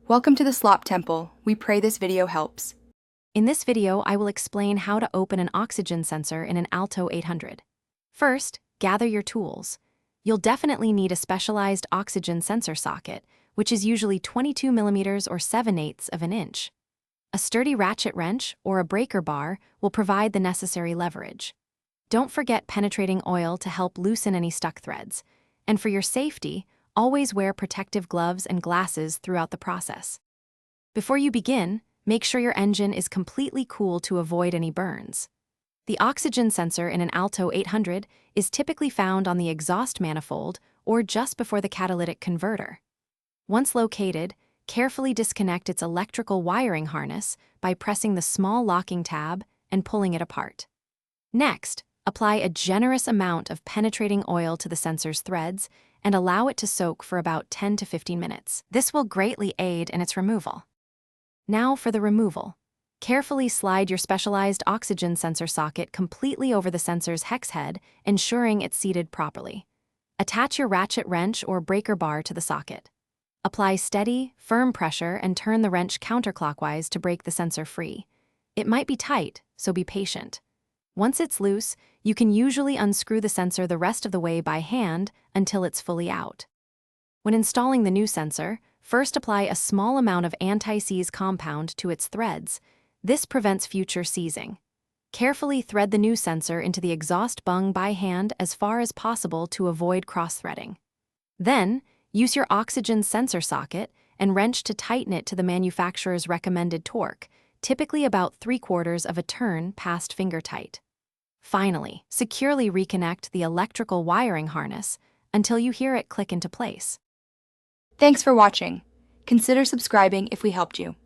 Welcome to the Slop Temple. We pray this video helps. In this video, I will explain how to open an oxygen sensor in an Alto 800. First, gather your tools. You'll definitely need a specialized oxygen sensor socket, which is usually 22 millimeters or 7/8 of an inch. A sturdy ratchet wrench or a breaker bar will provide the necessary leverage. Don't forget penetrating oil to help loosen any stuck threads. And for your safety, always wear protective gloves and glasses throughout the process. Before you begin, make sure your engine is completely cool to avoid any burns. The oxygen sensor in an Alto 800 is typically found on the exhaust manifold or just before the catalytic converter. Once located, carefully disconnect its electrical wiring harness by pressing the small locking tab and pulling it apart. Next, apply a generous amount of penetrating oil to the sensor's threads and allow it to soak for about 10 to 15 minutes. This will greatly aid in its removal. Now for the removal. Carefully slide your specialized oxygen sensor socket completely over the sensor's hex head, ensuring it's seated properly. Attach your ratchet wrench or breaker bar to the socket. Apply steady, firm pressure and turn the wrench counterclockwise to break the sensor free. It might be tight, so be patient. Once it's loose, you can usually unscrew the sensor the rest of the way by hand until it's fully out. When installing the new sensor, first apply a small amount of anti-seize compound to its threads. This prevents future seizing. Carefully thread the new sensor into the exhaust bung by hand as far as possible to avoid cross-threading. Then, use your oxygen sensor socket and wrench to tighten it to the manufacturer's recommended torque, typically about 3/4 of a turn past finger tight. Finally, securely reconnect the electrical wiring harness until you hear it click into place. Thanks for watching. Consider subscribing if we helped you.